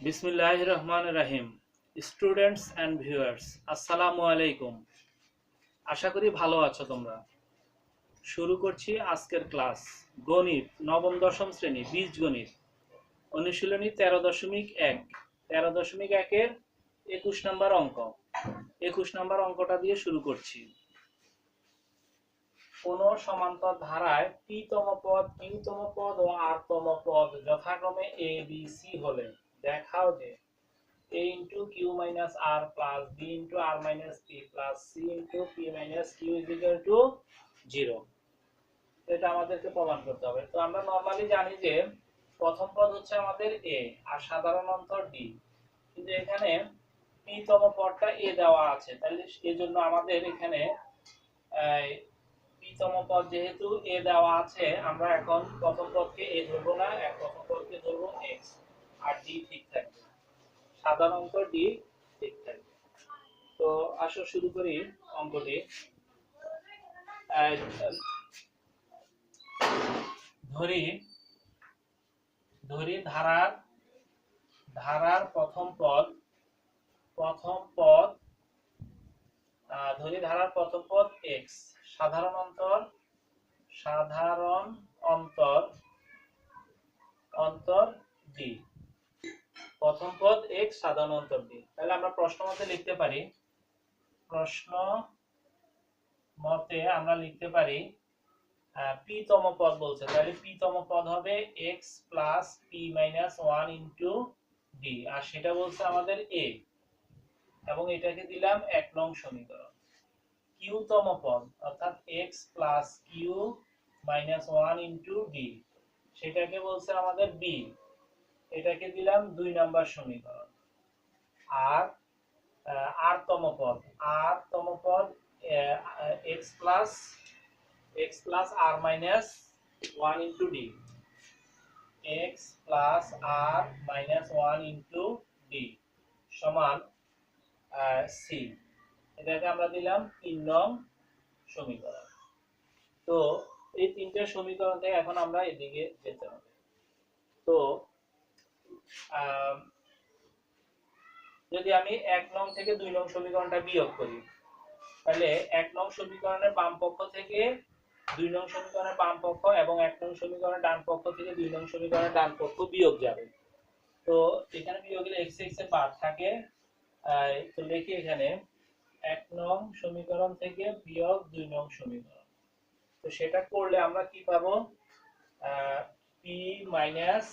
বিসমিল্লাহির রহমানির রহিম। Students and viewers, আসসালামু আলাইকুম। আশা করি ভালো আছো তোমরা। শুরু করছি আজকের ক্লাস। গণিত নবম দশম শ্রেণী বীজগণিত অনুশীলনী 13.1 13.1-এর 21 নম্বর অঙ্ক। 21 নম্বর অঙ্কটা দিয়ে শুরু করছি। কোন সমান্তর ধারায় পি তম পদ, কিউ তম পদ ও আর তম পদ যথাক্রমে এ বি সি হলে দেখাও যে a into q minus r plus b into r minus p plus c into p minus q is equal to 0। এটা আমাদেরকে প্রমাণ করতে হবে। তো আমরা নরমালি জানি যে প্রথম পদ হচ্ছে আমাদের a আর সাধারণ অন্তর d, কিন্তু এখানে p তম পদটা a দেওয়া আছে, তাহলে এজন্য আমাদের এখানে p তম পদ যেহেতু a দেওয়া আছে, আমরা এখন প্রথম পদকে a ধরবো না, প্রথম পদকে ধরবো x আর d ঠিক থাকবে, সাধারণ অন্তর d ঠিক থাকবে। তো আসো শুরু করি অঙ্কটি। ধরি ধারার প্রথম পদ ধরি ধারার প্রথম পদ x, সাধারণ অন্তর d, প্রথম পদ x সাধারণ অন্তর d। তাহলে আমরা প্রশ্ন মতে লিখতে পারি p তম পদ বলছে, তাহলে p তম পদ হবে x plus p minus 1 into d, আর সেটা বলছে আমাদের a, এবং এটাকে দিলাম 1 নং সমীকরণ। q তম পদ অর্থাৎ x plus q minus 1 into d, সেটাকে বলছে আমাদের b, এটাকে দিলাম 2 নাম্বার সমীকরণ। আর r তম পদ x plus r minus 1 into d, x plus r minus 1 into d সমান c, এটাকে আমরা দিলাম 3 নং সমীকরণ। তো এই তিনটা সমীকরণ থেকে এখন আমরা এদিকে যেতে হবে। তো যদি আমি 1 নং থেকে 2 নং সমীকরণটা বিয়োগ করি, তাহলে 1 নং সমীকরণের বাম পক্ষ থেকে 2 নং সমীকরণের বাম পক্ষ এবং 1 নং সমীকরণের ডান পক্ষ থেকে 2 নং সমীকরণের ডান পক্ষ বিয়োগ যাবে। তো এখানে বিয়োগ হলে x এর বাদ থাকে, তো লিখি এখানে 1 নং সমীকরণ থেকে বিয়োগ 2 নং সমীকরণ। তো সেটা করলে আমরা কি পাবো, p minus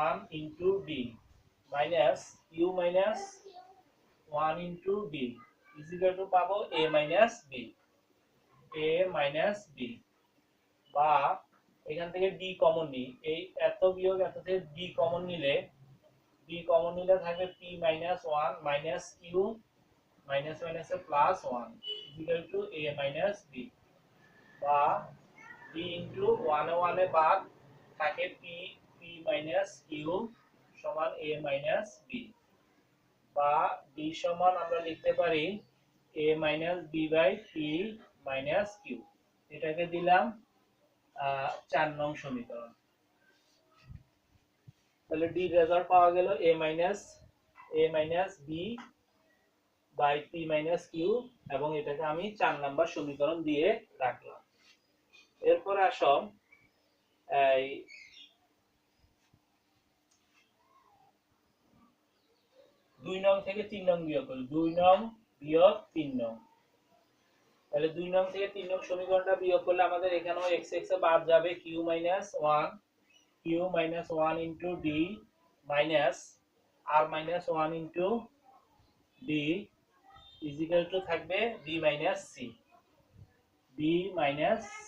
1 into d minus q minus 1 into d is equal to পাবো a minus b, বা এখান থেকে d কমন নিই, এই এত বিয়োগ এত থেকে d কমন নিলে থাকবে p minus 1 minus q minus minus A plus 1 is equal to a minus b, বা d into 1 এ 1 এ বাদ থাকে p minus q সমান a minus b, বা d সমান আমরা লিখতে পারি a minus b by p minus q, এটাকে দিলাম 4 নং সমীকরণ। তাহলে d রেজাল্ট পাওয়া গেল a minus b by p minus q, এবং এটাকে আমি 4 নাম্বার সমীকরণ দিয়ে রাখলাম। এরপর আসো এই 2 নং থেকে 3 নং বিয়োগ করি, 2 নং বিয়োগ 3 নং। তাহলে 2 নং থেকে 3 নং সমীকরণটা বিয়োগ করলে আমাদের এখানেও x এ বাদ যাবে, q minus 1 into d minus r minus 1 into d is equal to থাকবে b minus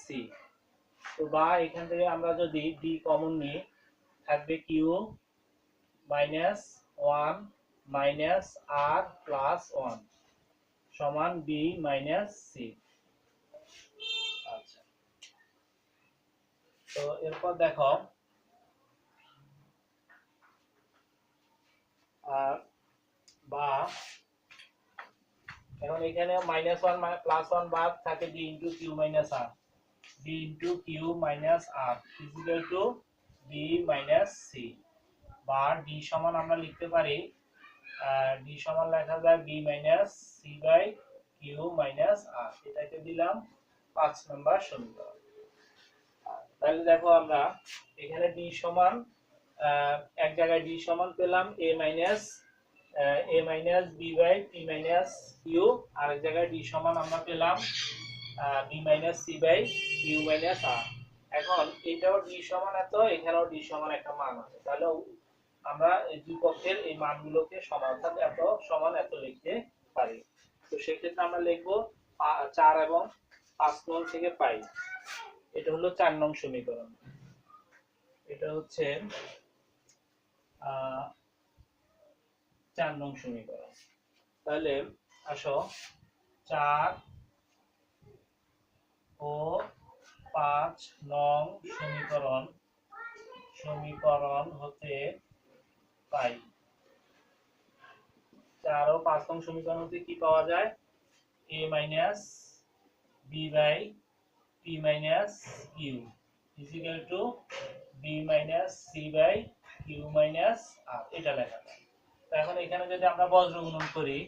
c। তো বা এখান থেকে আমরা যদি d কমন নিই, থাকবে q minus 1 minus r plus 1 সমান b minus c। আচ্ছা, তো এরপর দেখো বা এখন এখানে -1 +1 বাদ থাকে d into q minus r, d into q minus r is equal to b minus c, বা ডি সমান আমরা লিখতে পারি ডি সমান লেখা যায় B minus C by Q minus R. এটাকে দিলাম 5 নম্বর সমীকরণ। তাহলে দেখো আমরা এখানে ডি সমান এক জায়গায় ডি সমান পেলাম A minus B by P minus Q, আর এক জায়গায় ডি সমান আমরা পেলাম B minus C by Q minus R. এখন এটাও ডি সমান এত, এখানেও ডি সমান একটা মান আছে, তাহলে আমরা এই দুই পক্ষের এই মানগুলোকে সমান অর্থাৎ এত সমান এত লিখতে পারি। তো সেক্ষেত্রে আমরা লিখবো 4 এবং 5 নং থেকে পাই। এটা হলো 4 নং সমীকরণ। এটা হচ্ছে 4 নং সমীকরণ। তাহলে আসো 4 ও 5 নং সমীকরণ হতে পাই। 4 ও 5 নং সমীকরণ হতে কি পাওয়া যায়? a minus b by p minus q is equal to b minus c by q minus r। এটা লেখা যায়। তো এখন এখানে যদি আমরা বজ্র গুণন করি,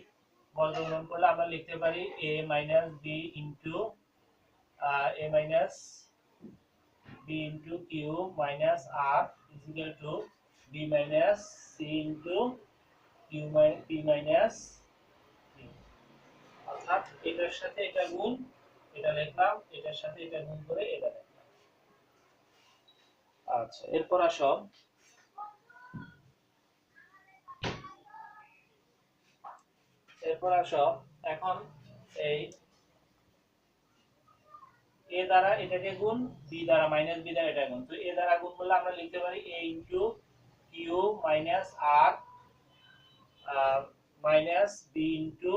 বজ্র গুণন করলে আমরা লিখতে পারি a minus b into a minus b into q minus r is equal to b minus c into q p minus q। অর্থাৎ এটার সাথে এটা গুণ, এটা লিখলাম, এটার সাথে এটা গুণ করে এটা লিখলাম। আচ্ছা, এরপর আসো এখন এই a দ্বারা এটাকে গুণ, b দ্বারা মাইনাস b দ্বারা এটা গুণ। তো a দ্বারা গুণ করলে আমরা লিখতে পারি a into q minus r minus b into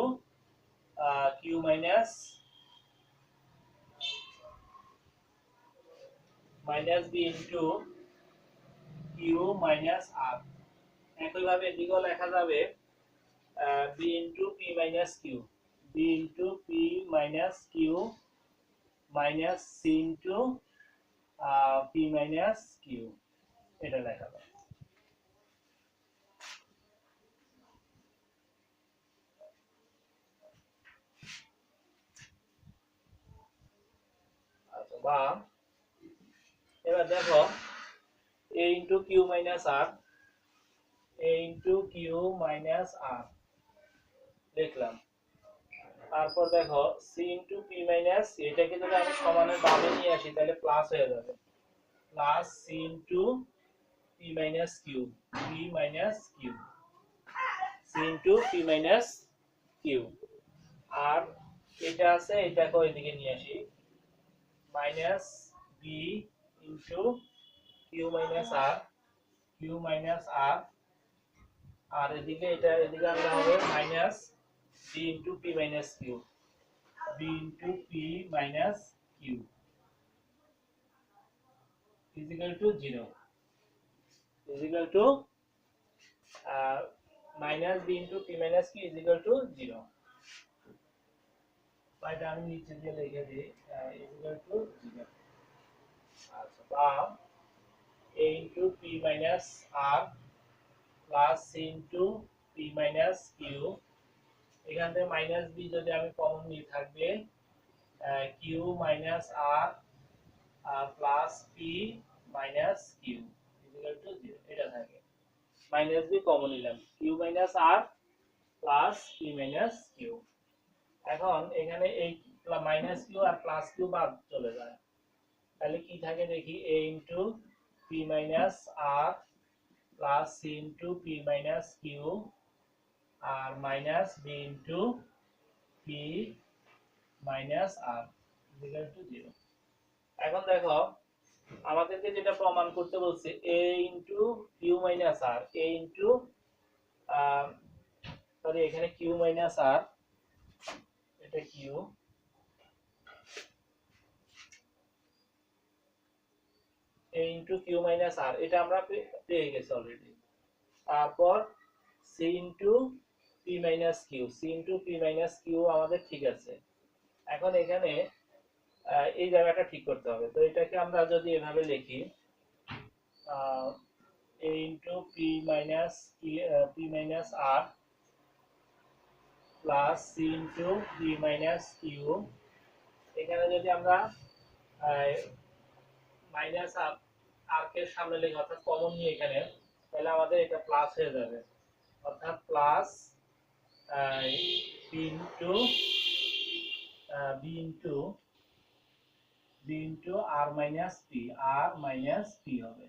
q minus b into q minus r। একইভাবে এদিকেও লেখা যাবে b into p minus q, b into p minus q minus c into p minus q। এটা লেখা যাবে। আচ্ছা, বা এবার দেখো a into q minus r, a into q minus r লিখলাম। তারপর দেখো c ইনটু p মাইনাস, এটাকে যদি আমি সমানের বামে নিয়ে আসি তাহলে প্লাস হয়ে যাবে, plus c into p minus q, p minus q, c into p minus q। আর এটা আছে, এটাকে ওইদিকে নিয়ে আসি, minus b into q minus r, q minus r। আর এদিকে এটা এদিকে আনলে হবে minus b into p minus q, b into p minus q is equal to 0, is equal to minus b into p minus q is equal to 0। এটা আমি নিচে দিয়ে লিখে দিই is equal to 0। আচ্ছা, বা a into p minus r plus c into p minus q, এখান থেকে মাইনাস b যদি আমি কমন নিই থাকবে q minus r plus p minus q is equal to 0। এটা থাকে, মাইনাস b কমন নিলাম, q minus r plus p minus q। এখন এখানে এই মাইনাস q আর প্লাস q বাদ চলে যায়, তাহলে কি থাকে দেখি, a into p minus r plus c into p minus q আর minus b into p minus r is equal to 0। এখন দেখো আমাদেরকে যেটা প্রমাণ করতে বলছে a into q minus r, a into sorry এখানে q minus r, এটা q, a into q minus r, এটা আমরা পেয়ে গেছি অলরেডি। তারপর c into p minus q, c into p minus q আমাদের ঠিক আছে। এখন এখানে এই জায়গাটা ঠিক করতে হবে। তো এটাকে আমরা যদি এভাবে লিখি a into p minus r plus c into p minus q। এখানে যদি আমরা মাইনাস আর কে সামনে লিখি অর্থাৎ কমন নিয়ে এখানে, তাহলে আমাদের এটা প্লাস হয়ে যাবে, অর্থাৎ plus b into r minus p হবে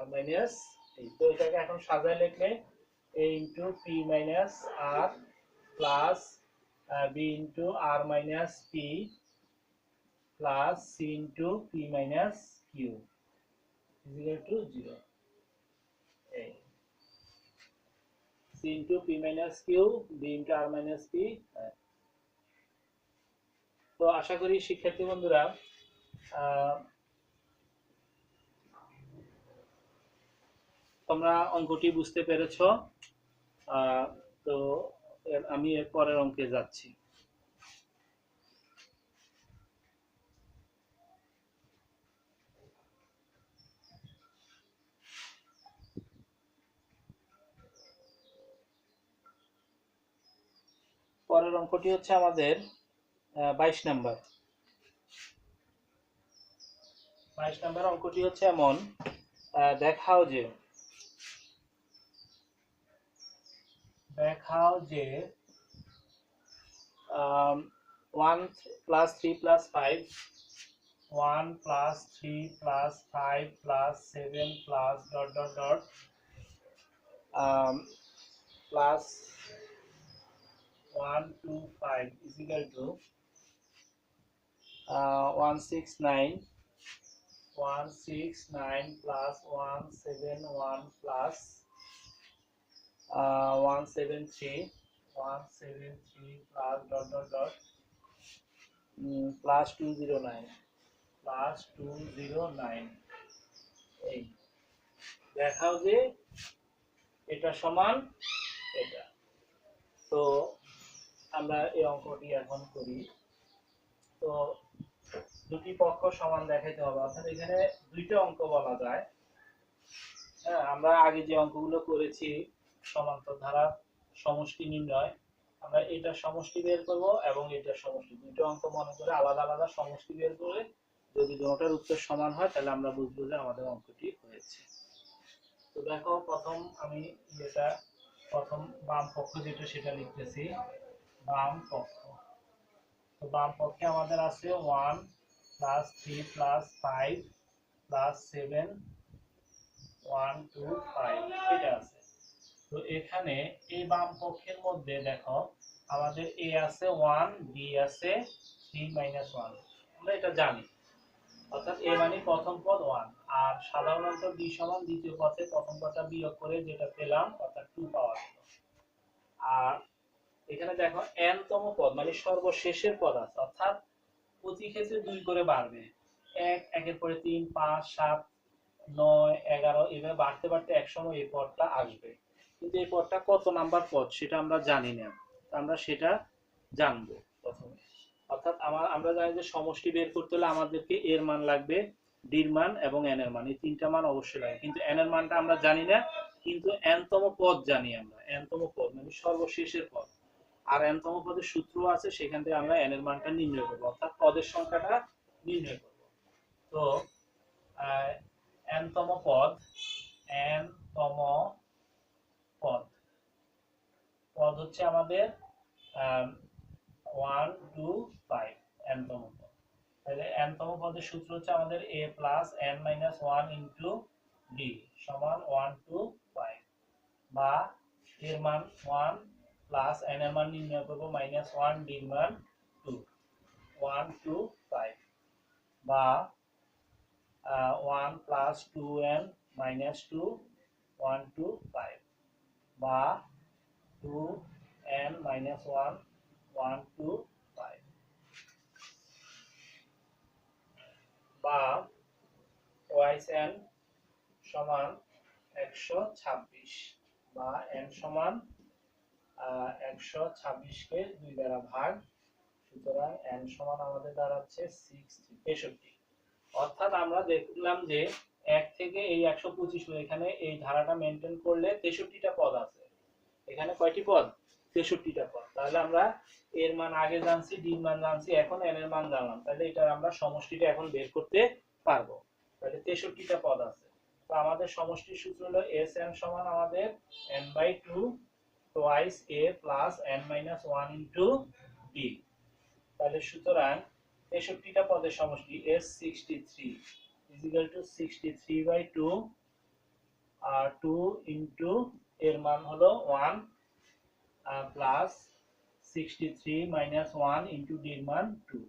r minus p। তো এটাকে এখন সাজায় লিখলে a into p minus r plus b into r minus p plus c into p minus q is equal to 0। c into p minus q, b into r minus p। তো আশা করি শিক্ষার্থী বন্ধুরা তোমরা অঙ্কটি বুঝতে পেরেছো। তো আমি এর পরের অঙ্কে যাচ্ছি। পরের অঙ্কটি হচ্ছে আমাদের 22 নাম্বার। 22 নাম্বার অঙ্কটি হচ্ছে এমন, দেখাও যে 1 plus 3 plus 5, 1 plus 3 plus 5 plus 7 plus ... plus 1 2 5 is equal to 169 plus 171 plus 173 plus ... plus 209 এই দেখাও যে এটা সমান এটা। তো আমরা এই অঙ্কটি এখন করি। তো দুটি পক্ষ সমান দেখাইতে হবে, অর্থাৎ এখানে দুইটা অঙ্ক বলা যায়। হ্যাঁ, আমরা আগে যে অঙ্কগুলো করেছি সমান্তর ধারা সমষ্টি নির্ণয়, আমরা এটা সমষ্টি বের করব এবং এটা সমষ্টি, দুটো অঙ্ক মনে করে আলাদা আলাদা সমষ্টি বের করে যদি দুটোটার উত্তর সমান হয় তাহলে আমরা বুঝবো যে আমাদের অঙ্কটি হয়েছে। তো দেখো প্রথম আমি প্রথম বাম পক্ষ যেটা সেটা লিখতেছি, বাম পক্ষ। তো বাম পক্ষে আমাদের আছে 1 plus 3 plus 5 plus 7 1 2 5 এটা আছে। তো এখানে এই বাম পক্ষের মধ্যে দেখো আমাদের a আছে 1, b আছে 3 minus 1, আমরা এটা জানি, অর্থাৎ a মানে প্রথম পদ 1, আর সাধারণত b সমান দ্বিতীয় পদে প্রথম পদটা বিয়োগ করে যেটা পেলাম অর্থাৎ 2 পাওয়া গেল। আর এখানে দেখো n তম পদ মানে সর্বশেষের পদ আছে, অর্থাৎ প্রতি ক্ষেত্রে 2 করে বাড়বে, 1 একের পরে 3 5 7 9 11 এভাবে বাড়তে বাড়তে এক সময় এই পদটা আসবে, কিন্তু এই পদটা কত নাম্বার পদ সেটা আমরা জানি না, আমরা সেটা জানবো প্রথমে। অর্থাৎ আমরা জানি যে সমষ্টি বের করতে হলে আমাদেরকে এর মান লাগবে, ডির মান এবং এন এর মান, এই তিনটা মান অবশ্যই লাগে, কিন্তু এন এর মানটা আমরা জানি না, কিন্তু এন তম পদ জানি আমরা, এন তম পদ মানে সর্বশেষের পদ, আর এন তম পদের সূত্র আছে, সেখান থেকে আমরা এন এর মানটা নির্ণয় করব, অর্থাৎ পদের সংখ্যাটা নির্ণয় করব। তো এন তম পদ হচ্ছে আমাদের 1 2 5 এন তম পদ। তাহলে এন তম পদের সূত্র হচ্ছে আমাদের a plus n minus 1 into d সমান 1 2 5, বা এর মান 1 প্লাস n এর মান নির্ণয় করব minus 1, d এর মান 2 1 2 5, বা 1 plus 2n minus 2 1 2 5, বা 2n minus 1 1 2 5, বা twice n সমান 126, বা n সমান 126 কে 2 দ্বারা ভাগ, সুতরাং n সমান আমাদের দাঁড়াচ্ছে 63। অর্থাৎ আমরা দেখলাম যে 1 থেকে এই 125 এখানে এই ধারাটা মেনটেন করলে 63টা পদ আছে। এখানে কয়টি পদ? 63টা পদ। তাহলে আমরা এর মান আগে জানছি, ডি এর মান জানছি, এখন এন এর মান জানলাম। তাহলে এটা আমরা সমষ্টিটা এখন বের করতে পারবো। তাহলে 63টা পদ আছে। তো আমাদের সমষ্টির সূত্র হলো Sn সমান আমাদের n/2 twice a plus n-1 into d। তাহলে সুতরাং 63টা পদের সমষ্টি S63 is equal to 63/2 R 2 into এর মান হলো 1 প্লাস 63 minus 1 into d এর মান 2।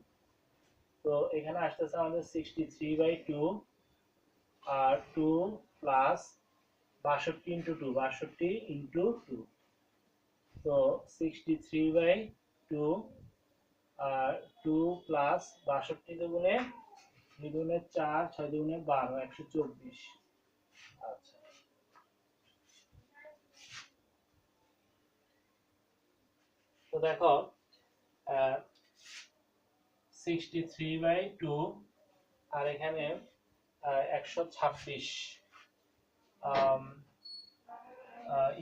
তো এখানে আসতেছে আমাদের 63/2 আর 2 প্লাস 62 into 2 62 into 2। তো 63/2 আর 2 প্লাস 62 দুগুণে 2 দুগুণে 4 6 দুগুণে 12 124। আচ্ছা, তো দেখো 63/2 আর এখানে 126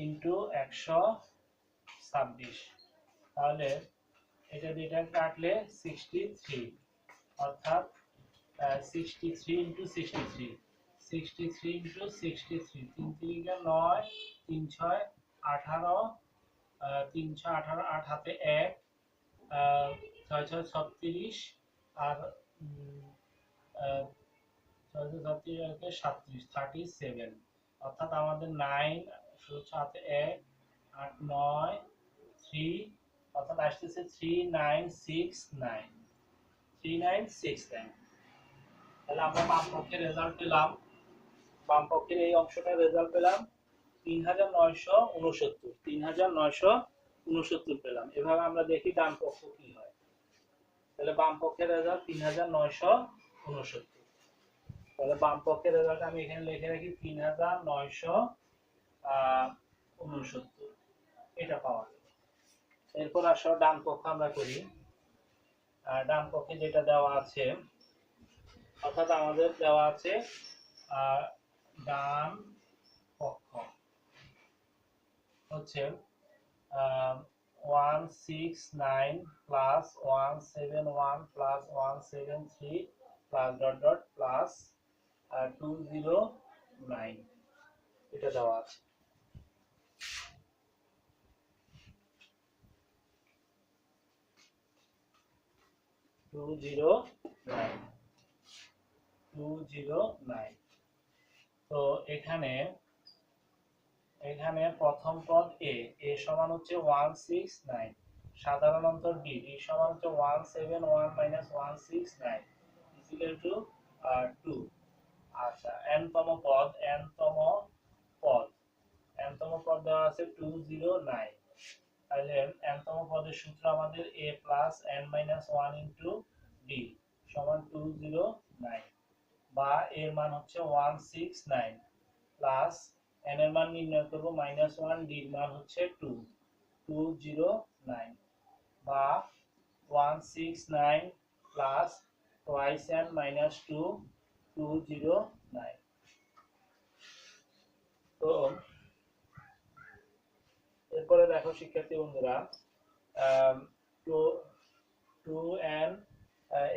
ইন্টু 126, তাহলে এটা দিয়ে কাটলে 63, অর্থাৎ 63 ইন্টু 63 63 ইন্টু 63 3 3 9 3 6 18 318 8 হাতে 1 6 6 36 আর 37, অর্থাৎ আমাদের 9 সাথে 1 8 9 3, অর্থাৎ আসতেছে 3969 3969। তাহলে আমরা বাম পক্ষের রেজাল্ট পেলাম, বাম পক্ষের এই অংশটার রেজাল্ট পেলাম 3969 3969 পেলাম। এভাবে আমরা দেখি ডান পক্ষ কি হয়। তাহলে বাম পক্ষের রেজাল্ট 3969। তাহলে বাম পক্ষের রেজাল্ট আমি এখানে লিখে রাখি 3969, এটা পাওয়া যাবে। এরপর আসো ডান পক্ষ আমরা করি। ডান পক্ষে যেটা দেওয়া আছে, অর্থাৎ আমাদের দেওয়া আছে ডান পক্ষ হচ্ছে 169 plus 171 plus 173 plus dot dot plus 209, এটা দেওয়া আছে। Two zero nine. তো এখানে প্রথম পদ এ সমান হচ্ছে 169, সাধারণ অন্তর ডি সমান হচ্ছে 171 মাইনাস 169 ইকুয়াল টু 2। আচ্ছা, n তম পদ দেওয়া আছে 209। তাহলে n তম পদের সূত্র আমাদের a plus n-1 into d সমান 209, বা এর মান হচ্ছে 169 প্লাস n এর মান নির্ণয় করব -1, d এর মান হচ্ছে 209, বা 169 প্লাস twice n minus 2 209। তো এরপরে দেখো শিক্ষার্থী বন্ধুরা, 2n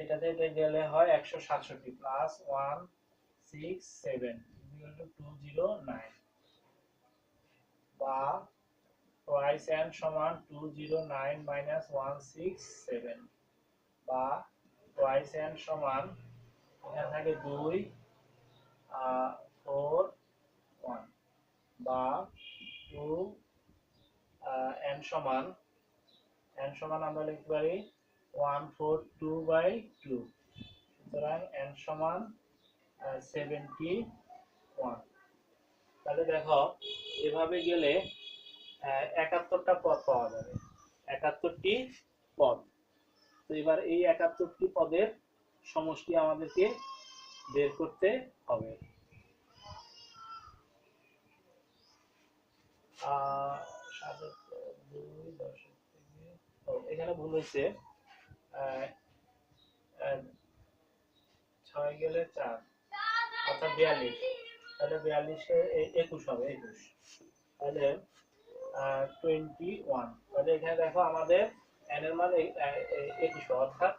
এটাতে গেলে হয় 167 প্লাস 167 209, বা twice n সমান 209 minus 167, বা twice n সমান এখানে থাকে 2 4 1, বা 2 n সমান আমরা লিখতে পারি 142/2। সুতরাং n সমান 71। তাহলে দেখো এভাবে গেলে 71টা পদ পাওয়া যাবে, 71টি পদ। তো এবার এই 71টি পদের সমষ্টি আমাদেরকে বের করতে হবে। এখানে ভুল হয়েছে, 6 গেলে 4, অর্থাৎ 42, তাহলে 42 21 হবে, 21, তাহলে 21, তাহলে এখানে দেখো আমাদের n এর মান 21, অর্থাৎ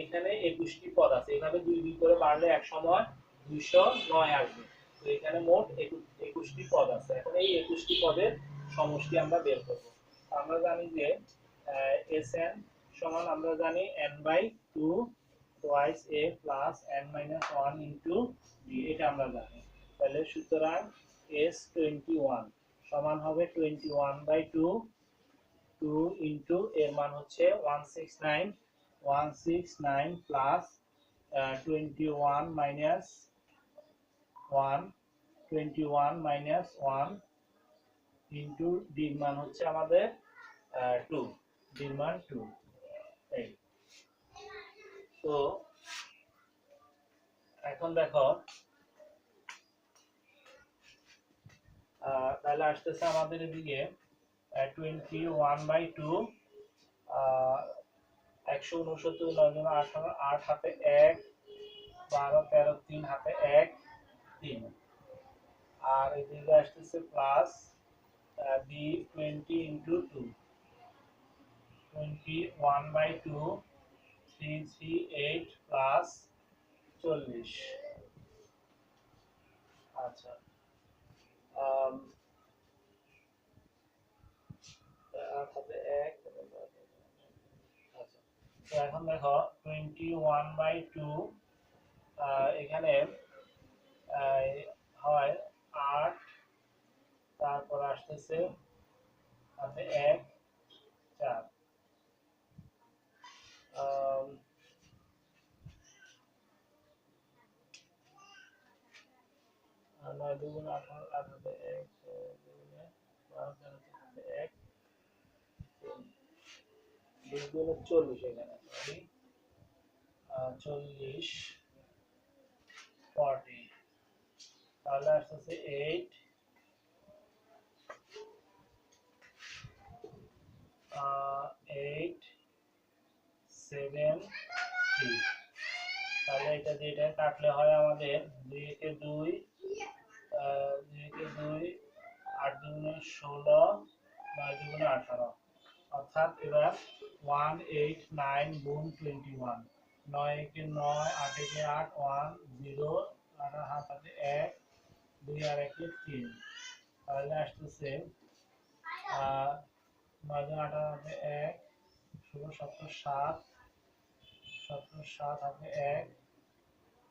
এখানে 21টি পদ আছে, এভাবে 2 2 করে বাড়লে এক সময় 209 আসবে। তো এখানে মোট 21টি পদ আছে। এখন এই 21টি পদের সমষ্টি আমরা বের করব। আমরা জানি যে Sn সমান আমরা জানি n/2 twice a plus n-1 into b, এটা আমরা জানি। তাহলে সুতরাং S21 সমান হবে 21/2, 2 into এর মান হচ্ছে 169 plus 21 minus 1, 21 minus 1 into d এর মান হচ্ছে আমাদের 2, d এর মান 2। এই তো এখন দেখো তাহলে আসতেছে আমাদের এদিকে 21/2, 169 9 18 8 হাতে 1, 12 13 3 হাতে 1 3, আর এদিকে আসতেছে প্লাস b 20 into 2, 21/2 338 প্লাস 40। আচ্ছা, এখন দেখো 21/2 এখানে হয় 8, তারপর আসতেছে হাতে 1 4, 9 2 18 8 হাতে 1 12 13 হাতে 1 2 40, এখানে সরি 40 40, তাহলে আসতেছে 8 8 7 3, তাহলে এটা দিয়ে কাটলে হয় আমাদের 2 কে 2, 2 কে 2 8 দুগুণে 16, 9 দুগুণে 18, অর্থাৎ এবার 189 গুণ 21, 9 কে 9, 8 কে 8, 1 0, 18 হাতে 1, 2 আর 1 3, তাহলে আসতেছে 9 18 হাতে 1, 16 17 7, 17 7 হাতে 1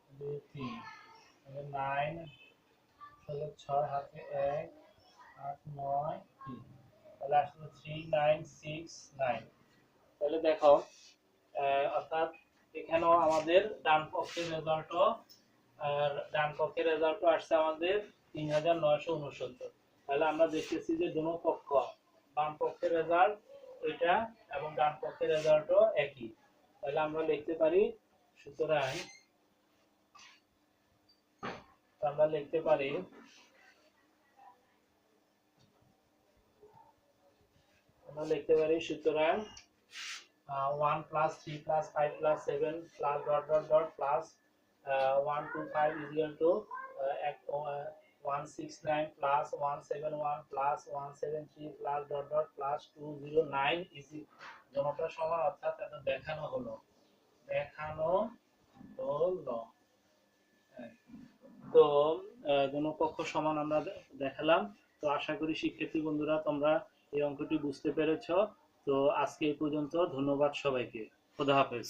2 3, তাহলে 9 16 6 হাতে 1 8 9 3, তাহলে আসলে 3969। তাহলে দেখো অর্থাৎ এখানেও আমাদের ডান পক্ষের রেজাল্টও আসছে আমাদের 3969। তাহলে আমরা দেখতেছি যে দুটো পক্ষ, বাম পক্ষের রেজাল্ট এটা এবং ডান পক্ষের রেজাল্টও একই। তাহলে আমরা লিখতে পারি, সুতরাং আমরা লিখতে পারি সুতরাং 1 plus 3 plus 5 plus 7 plus dot dot dot plus 125 is equal to 169 plus 171 plus 173 plus dot dot plus 209 is দুটোটা সমান, অর্থাৎ এটা দেখানো হলো। তো দুটো পক্ষ সমান আমরা দেখালাম। তো আশা করি শিক্ষার্থী বন্ধুরা তোমরা এই অঙ্কটি বুঝতে পেরেছো। তো আজকে এই পর্যন্ত, ধন্যবাদ সবাইকে, খোদা হাফেজ।